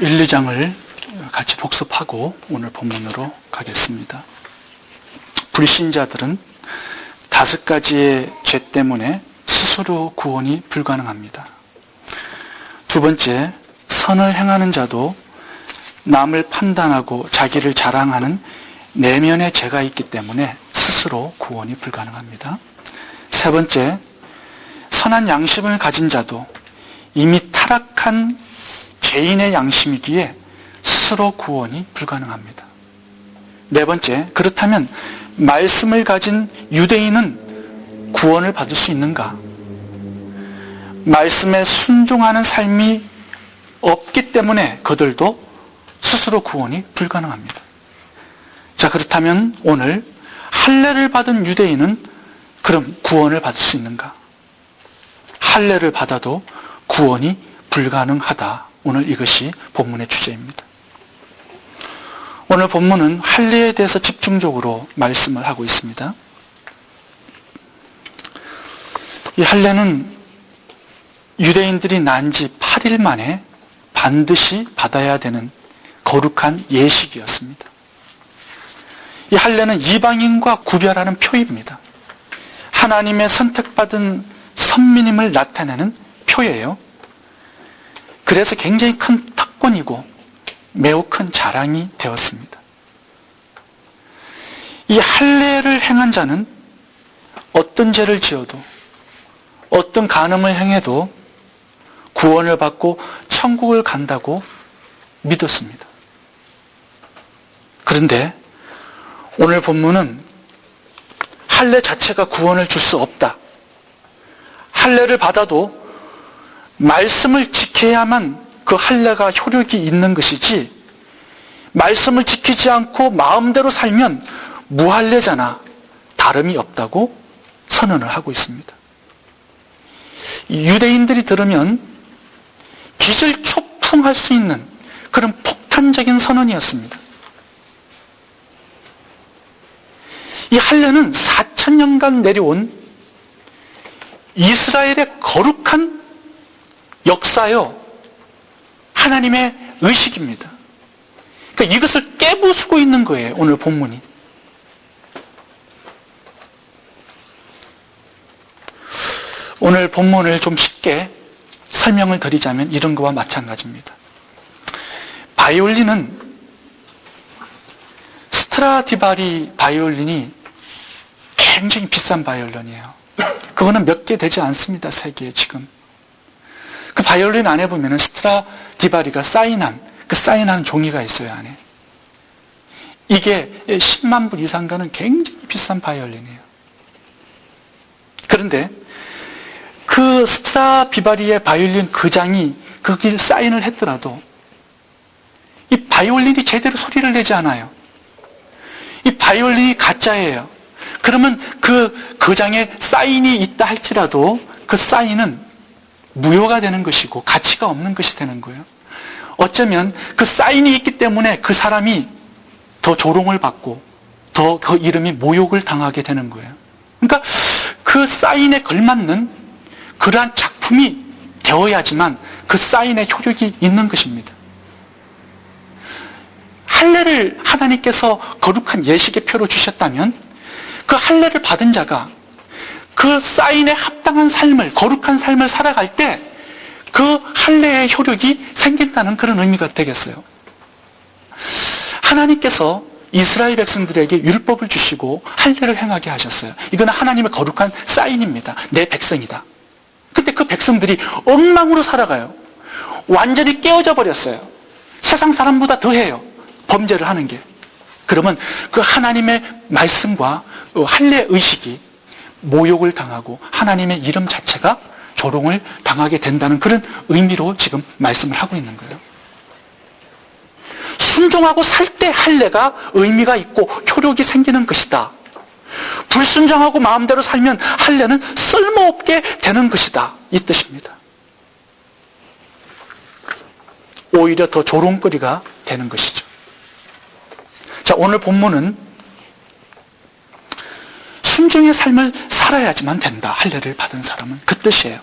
1, 2장을 같이 복습하고 오늘 본문으로 가겠습니다. 불신자들은 5가지의 죄 때문에 스스로 구원이 불가능합니다. 두 번째, 선을 행하는 자도 남을 판단하고 자기를 자랑하는 내면의 죄가 있기 때문에 스스로 구원이 불가능합니다. 세 번째, 선한 양심을 가진 자도 이미 타락한 죄인의 양심이기에 스스로 구원이 불가능합니다. 네 번째, 그렇다면 말씀을 가진 유대인은 구원을 받을 수 있는가? 말씀에 순종하는 삶이 없기 때문에 그들도 스스로 구원이 불가능합니다. 자, 그렇다면 오늘 할례를 받은 유대인은 그럼 구원을 받을 수 있는가? 할례를 받아도 구원이 불가능하다. 오늘 이것이 본문의 주제입니다. 오늘 본문은 할례에 대해서 집중적으로 말씀을 하고 있습니다. 이 할례는 유대인들이 난 지 8일 만에 반드시 받아야 되는 거룩한 예식이었습니다. 이 할례는 이방인과 구별하는 표입니다. 하나님의 선택받은 선민임을 나타내는 표예요. 그래서 굉장히 큰 특권이고 매우 큰 자랑이 되었습니다. 이 할례를 행한 자는 어떤 죄를 지어도 어떤 간음을 행해도 구원을 받고 천국을 간다고 믿었습니다. 그런데 오늘 본문은 할례 자체가 구원을 줄 수 없다. 할례를 받아도 말씀을 지켜야만 그 할례가 효력이 있는 것이지 말씀을 지키지 않고 마음대로 살면 무할례자나 다름이 없다고 선언을 하고 있습니다. 유대인들이 들으면 기절초풍할 수 있는 그런 폭탄적인 선언이었습니다. 이 할례는 4,000년간 내려온 이스라엘의 거룩한 역사요, 하나님의 의식입니다. 그러니까 이것을 깨부수고 있는 거예요, 오늘 본문이. 오늘 본문을 좀 쉽게 설명을 드리자면 이런 거와 마찬가지입니다. 바이올린은 스트라디바리 바이올린이 굉장히 비싼 바이올린이에요. 그거는 몇 개 되지 않습니다, 세계에 지금. 그 바이올린 안에 보면은 스트라디바리가 사인한 종이가 있어요, 안에. 이게 10만 불 이상 가는 굉장히 비싼 바이올린이에요. 그런데 그 스트라디바리의 바이올린 그장이 거기에 사인을 했더라도 이 바이올린이 제대로 소리를 내지 않아요. 이 바이올린이 가짜예요. 그러면 그 그장에 사인이 있다 할지라도 그 사인은 무효가 되는 것이고 가치가 없는 것이 되는 거예요. 어쩌면 그 사인이 있기 때문에 그 사람이 더 조롱을 받고 더 그 이름이 모욕을 당하게 되는 거예요. 그러니까 그 사인에 걸맞는 그러한 작품이 되어야지만 그 사인의 효력이 있는 것입니다. 할례를 하나님께서 거룩한 예식의 표로 주셨다면 그 할례를 받은 자가 그 사인에 합당한 삶을, 거룩한 삶을 살아갈 때 그 할례의 효력이 생긴다는 그런 의미가 되겠어요. 하나님께서 이스라엘 백성들에게 율법을 주시고 할례를 행하게 하셨어요. 이건 하나님의 거룩한 사인입니다. 내 백성이다. 근데 그 백성들이 엉망으로 살아가요. 완전히 깨어져 버렸어요. 세상 사람보다 더해요, 범죄를 하는 게. 그러면 그 하나님의 말씀과 할례 의식이 모욕을 당하고 하나님의 이름 자체가 조롱을 당하게 된다는 그런 의미로 지금 말씀을 하고 있는 거예요. 순종하고 살 때 할례가 의미가 있고 효력이 생기는 것이다. 불순종하고 마음대로 살면 할례는 쓸모없게 되는 것이다, 이 뜻입니다. 오히려 더 조롱거리가 되는 것이죠. 자, 오늘 본문은 순종의 삶을 살아야지만 된다, 할례를 받은 사람은. 그 뜻이에요.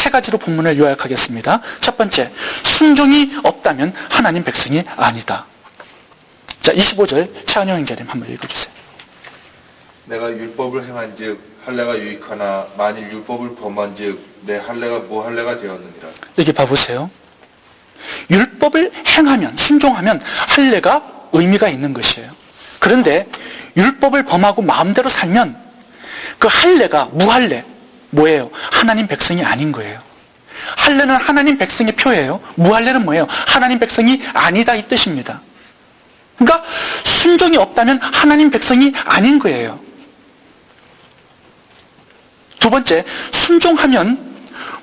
세 가지로 본문을 요약하겠습니다. 첫 번째, 순종이 없다면 하나님 백성이 아니다. 자, 25절 최한영 형제님 한번 읽어주세요. 내가 율법을 행한즉 할례가 유익하나 만일 율법을 범한즉 내 할례가 무할례가 되었느니라. 여기 봐보세요. 율법을 행하면, 순종하면 할례가 의미가 있는 것이에요. 그런데 율법을 범하고 마음대로 살면 그 할례가 무할례, 뭐예요? 하나님 백성이 아닌 거예요. 할례는 하나님 백성의 표예요. 무할례는 뭐예요? 하나님 백성이 아니다 이 뜻입니다. 그러니까 순종이 없다면 하나님 백성이 아닌 거예요. 두 번째, 순종하면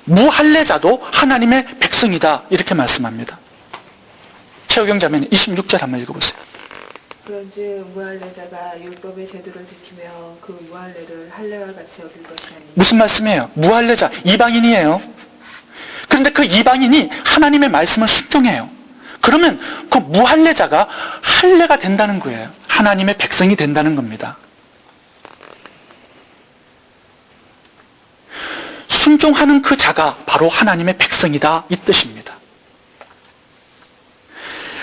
무할례자도 하나님의 백성이다 이렇게 말씀합니다. 최우경 자매님 26절 한번 읽어보세요. 그런즉 무할례자가 율법의 제도를 지키며 그 무할례를 할례와 같이 여길 것이 아니라. 무슨 말씀이에요? 무할례자, 이방인이에요. 그런데 그 이방인이 하나님의 말씀을 순종해요. 그러면 그 무할례자가 할례가 된다는 거예요. 하나님의 백성이 된다는 겁니다. 순종하는 그 자가 바로 하나님의 백성이다 이 뜻입니다.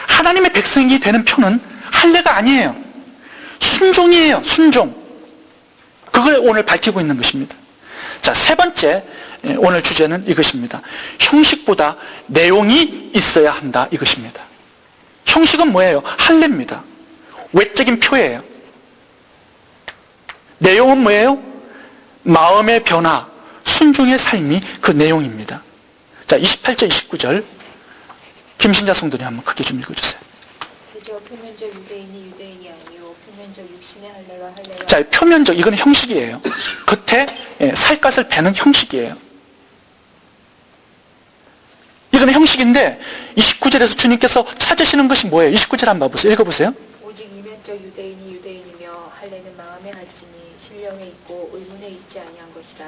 하나님의 백성이 되는 표는 할례가 아니에요. 순종이에요. 순종. 그걸 오늘 밝히고 있는 것입니다. 자, 세 번째 오늘 주제는 이것입니다. 형식보다 내용이 있어야 한다 이것입니다. 형식은 뭐예요? 할례입니다. 외적인 표예요. 내용은 뭐예요? 마음의 변화, 순종의 삶이 그 내용입니다. 자, 28절, 29절 김신자 성도님 한번 크게 좀 읽어주세요. 그저 표면적 유대인이 유대인이 아니요 표면적 육신의 할례가 할례가. 자, 표면적 이건 형식이에요. 겉에 살갗을 베는 형식이에요. 이건 형식인데 29절에서 주님께서 찾으시는 것이 뭐예요? 29절 한번 봐보세요. 읽어보세요. 오직 이면적 유대인이 유대인이며 할례는 마음에 할지니 신령에 있고 의문에 있지 아니한 것이라.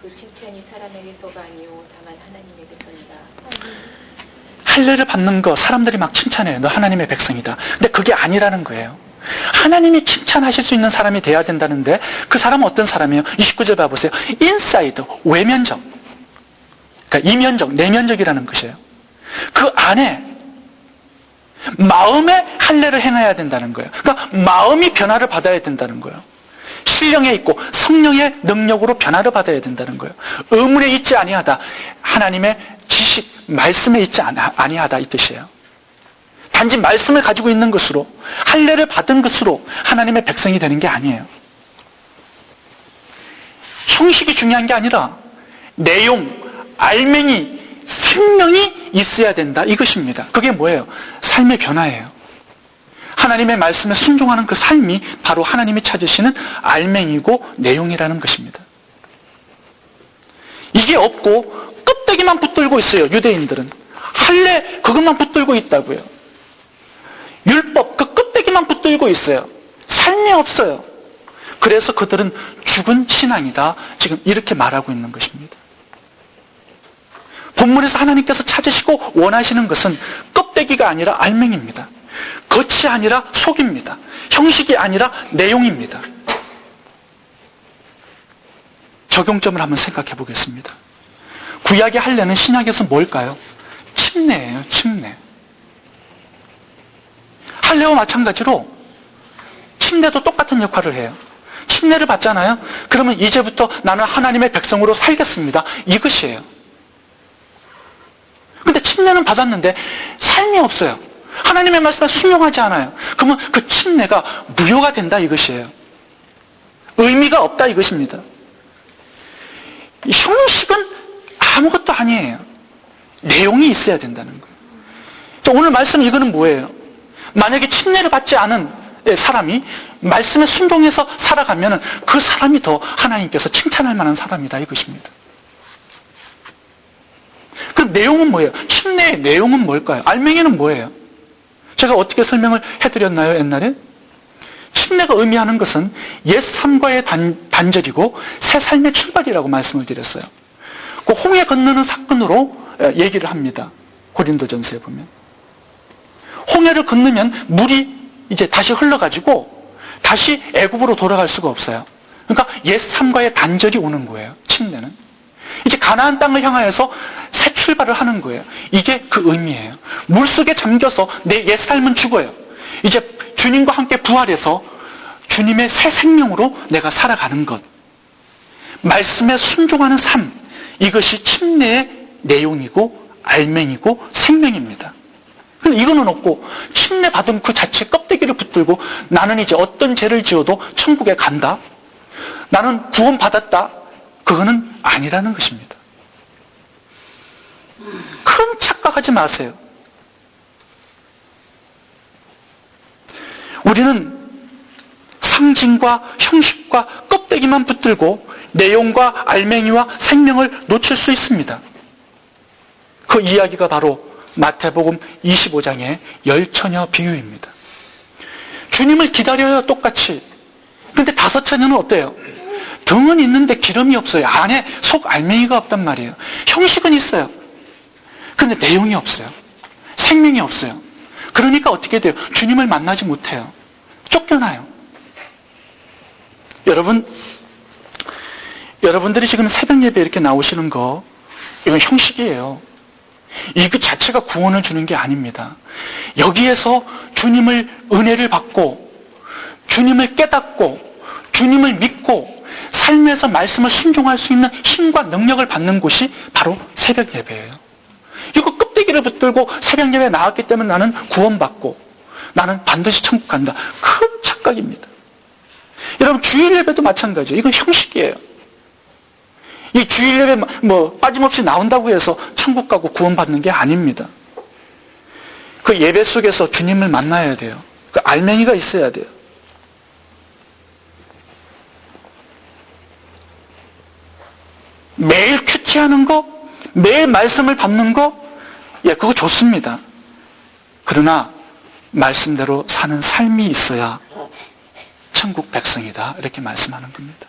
그 칭찬이 사람에게서가 아니요 다만 하나님에게서니라. 할례를 받는 거 사람들이 막 칭찬해요. 너 하나님의 백성이다. 근데 그게 아니라는 거예요. 하나님이 칭찬하실 수 있는 사람이 돼야 된다는데 그 사람은 어떤 사람이에요? 29절 봐보세요. 인사이드, 외면적. 그러니까 이면적, 내면적이라는 것이에요. 그 안에 마음의 할례를 행해야 된다는 거예요. 그러니까 마음이 변화를 받아야 된다는 거예요. 신령에 있고 성령의 능력으로 변화를 받아야 된다는 거예요. 의문에 있지 아니하다. 하나님의 지식, 말씀에 있지 아니하다 이 뜻이에요. 단지 말씀을 가지고 있는 것으로, 할례를 받은 것으로 하나님의 백성이 되는 게 아니에요. 형식이 중요한 게 아니라 내용, 알맹이, 생명이 있어야 된다 이것입니다. 그게 뭐예요? 삶의 변화예요. 하나님의 말씀에 순종하는 그 삶이 바로 하나님이 찾으시는 알맹이고 내용이라는 것입니다. 이게 없고 껍데기만 붙들고 있어요. 유대인들은 할례 그것만 붙들고 있다고요. 율법 그 껍데기만 붙들고 있어요. 삶이 없어요. 그래서 그들은 죽은 신앙이다 지금 이렇게 말하고 있는 것입니다. 본문에서 하나님께서 찾으시고 원하시는 것은 껍데기가 아니라 알맹이입니다. 겉이 아니라 속입니다. 형식이 아니라 내용입니다. 적용점을 한번 생각해 보겠습니다. 구약의 할례는 신약에서 뭘까요? 침례예요. 침례. 할례와 마찬가지로 침례도 똑같은 역할을 해요. 침례를 받잖아요. 그러면 이제부터 나는 하나님의 백성으로 살겠습니다. 이것이에요. 근데 침례는 받았는데 삶이 없어요. 하나님의 말씀에 순종하지 않아요. 그러면 그 침례가 무효가 된다 이것이에요. 의미가 없다 이것입니다. 형식은 아무것도 아니에요. 내용이 있어야 된다는 거예요. 오늘 말씀 이거는 뭐예요? 만약에 침례를 받지 않은 사람이 말씀에 순종해서 살아가면 그 사람이 더 하나님께서 칭찬할 만한 사람이다 이것입니다. 그럼 내용은 뭐예요? 침례의 내용은 뭘까요? 알맹이는 뭐예요? 제가 어떻게 설명을 해드렸나요 옛날에? 침례가 의미하는 것은 옛 삶과의 단절이고 새 삶의 출발이라고 말씀을 드렸어요. 그 홍해 건너는 사건으로 얘기를 합니다. 고린도전서에 보면. 홍해를 건너면 물이 이제 다시 흘러가지고 다시 애굽으로 돌아갈 수가 없어요. 그러니까 옛 삶과의 단절이 오는 거예요. 침례는. 이제 가나안 땅을 향하여서 새 출발을 하는 거예요. 이게 그 의미예요. 물속에 잠겨서 내 옛 삶은 죽어요. 이제 주님과 함께 부활해서 주님의 새 생명으로 내가 살아가는 것. 말씀에 순종하는 삶. 이것이 침례의 내용이고 알맹이고 생명입니다. 근데 이거는 없고 침례 받은 그 자체 껍데기를 붙들고 나는 이제 어떤 죄를 지어도 천국에 간다. 나는 구원 받았다. 그거는 아니라는 것입니다. 큰 착각하지 마세요. 우리는 상징과 형식과 껍데기만 붙들고 내용과 알맹이와 생명을 놓칠 수 있습니다. 그 이야기가 바로 마태복음 25장의 열처녀 비유입니다. 주님을 기다려요, 똑같이. 근데 5처녀는 어때요? 등은 있는데 기름이 없어요. 안에 속 알맹이가 없단 말이에요. 형식은 있어요. 근데 내용이 없어요. 생명이 없어요. 그러니까 어떻게 돼요? 주님을 만나지 못해요. 쫓겨나요. 여러분들이 지금 새벽 예배 이렇게 나오시는 거, 이건 형식이에요. 이그 자체가 구원을 주는 게 아닙니다. 여기에서 주님을 은혜를 받고, 주님을 깨닫고, 주님을 믿고, 삶에서 말씀을 순종할 수 있는 힘과 능력을 받는 곳이 바로 새벽 예배예요. 이거 껍데기를 붙들고 새벽 예배에 나왔기 때문에 나는 구원받고, 나는 반드시 천국 간다. 큰 착각입니다. 여러분, 주일 예배도 마찬가지예요. 이건 형식이에요. 이 주일 예배 빠짐없이 나온다고 해서 천국 가고 구원받는 게 아닙니다. 그 예배 속에서 주님을 만나야 돼요. 그 알맹이가 있어야 돼요. 매일 큐티하는 거, 매일 말씀을 받는 거, 예, 그거 좋습니다. 그러나 말씀대로 사는 삶이 있어야 천국 백성이다. 이렇게 말씀하는 겁니다.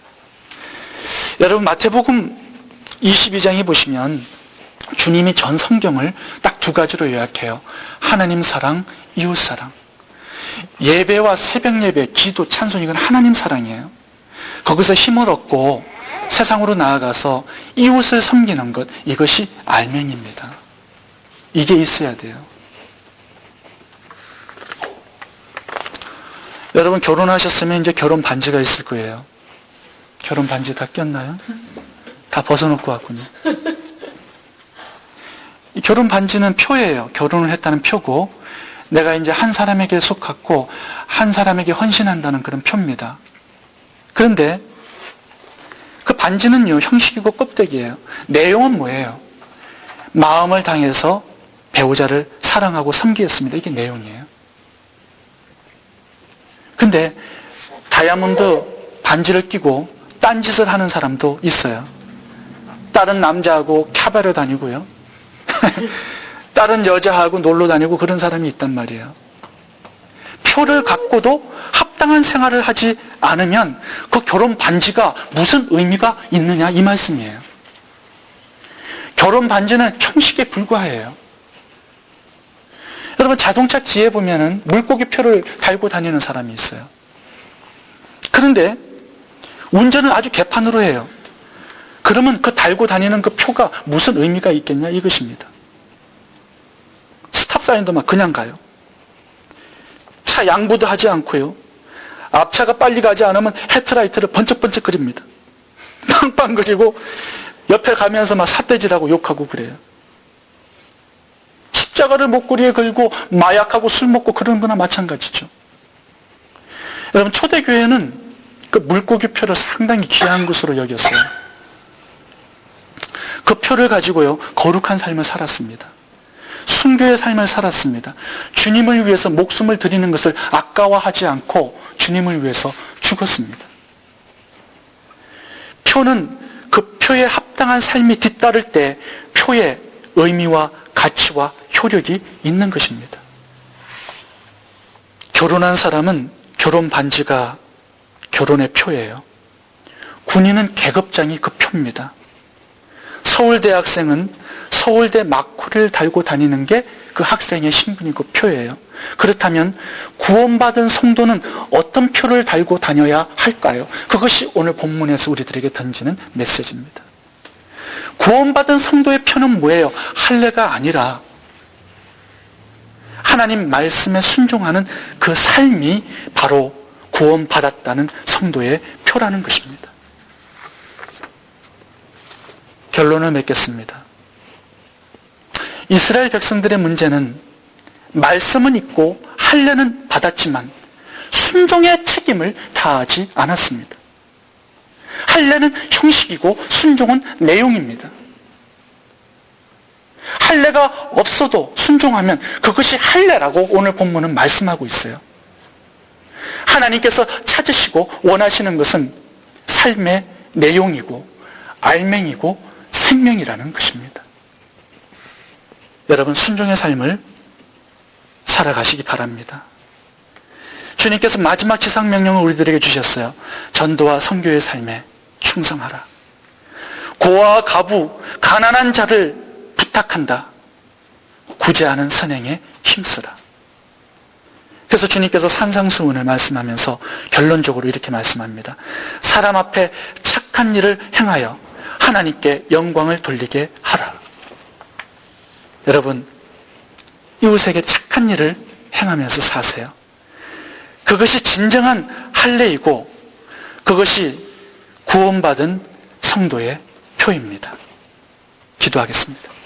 여러분, 마태복음 22장에 보시면 주님이 전 성경을 딱 2가지로 요약해요. 하나님 사랑, 이웃 사랑. 예배와 새벽 예배, 기도, 찬송, 이건 하나님 사랑이에요. 거기서 힘을 얻고 세상으로 나아가서 이웃을 섬기는 것, 이것이 알맹입니다. 이게 있어야 돼요. 여러분, 결혼하셨으면 이제 결혼 반지가 있을 거예요. 결혼 반지 다 꼈나요? 다 벗어놓고 왔군요. 이 결혼 반지는 표예요. 결혼을 했다는 표고, 내가 이제 한 사람에게 속하고 한 사람에게 헌신한다는 그런 표입니다. 그런데 그 반지는요, 형식이고 껍데기예요. 내용은 뭐예요? 마음을 당해서 배우자를 사랑하고 섬기겠습니다. 이게 내용이에요. 근데 다이아몬드 반지를 끼고 딴짓을 하는 사람도 있어요. 다른 남자하고 캬바레 다니고요. 다른 여자하고 놀러 다니고 그런 사람이 있단 말이에요. 표를 갖고도 합당한 생활을 하지 않으면 그 결혼 반지가 무슨 의미가 있느냐, 이 말씀이에요. 결혼 반지는 형식에 불과해요. 여러분, 자동차 뒤에 보면은 물고기 표를 달고 다니는 사람이 있어요. 그런데 운전을 아주 개판으로 해요. 그러면 그 달고 다니는 그 표가 무슨 의미가 있겠냐, 이것입니다. 스탑사인도 막 그냥 가요. 차 양보도 하지 않고요. 앞차가 빨리 가지 않으면 헤드라이트를 번쩍번쩍 그립니다. 빵빵 그리고 옆에 가면서 막 삿대질하고 욕하고 그래요. 십자가를 목걸이에 걸고 마약하고 술 먹고 그런 거나 마찬가지죠. 여러분, 초대교회는 그 물고기 표를 상당히 귀한 것으로 여겼어요. 그 표를 가지고요, 거룩한 삶을 살았습니다. 순교의 삶을 살았습니다. 주님을 위해서 목숨을 드리는 것을 아까워하지 않고 주님을 위해서 죽었습니다. 표는 그 표에 합당한 삶이 뒤따를 때 표의 의미와 가치와 효력이 있는 것입니다. 결혼한 사람은 결혼 반지가 결혼의 표예요. 군인은 계급장이 그 표입니다. 서울대 학생은 서울대 마크를 달고 다니는 게 그 학생의 신분이고 표예요. 그렇다면 구원받은 성도는 어떤 표를 달고 다녀야 할까요? 그것이 오늘 본문에서 우리들에게 던지는 메시지입니다. 구원받은 성도의 표는 뭐예요? 할례가 아니라 하나님 말씀에 순종하는 그 삶이 바로 구원받았다는 성도의 표라는 것입니다. 결론을 맺겠습니다. 이스라엘 백성들의 문제는 말씀은 있고 할례는 받았지만 순종의 책임을 다하지 않았습니다. 할례는 형식이고 순종은 내용입니다. 할례가 없어도 순종하면 그것이 할례라고 오늘 본문은 말씀하고 있어요. 하나님께서 찾으시고 원하시는 것은 삶의 내용이고 알맹이고 생명이라는 것입니다. 여러분, 순종의 삶을 살아가시기 바랍니다. 주님께서 마지막 지상명령을 우리들에게 주셨어요. 전도와 선교의 삶에 충성하라. 고아와 과부, 가난한 자를 부탁한다. 구제하는 선행에 힘쓰라. 그래서 주님께서 산상수훈을 말씀하면서 결론적으로 이렇게 말씀합니다. 사람 앞에 착한 일을 행하여 하나님께 영광을 돌리게 하라. 여러분, 이웃에게 착한 일을 행하면서 사세요. 그것이 진정한 할례이고 그것이 구원받은 성도의 표입니다. 기도하겠습니다.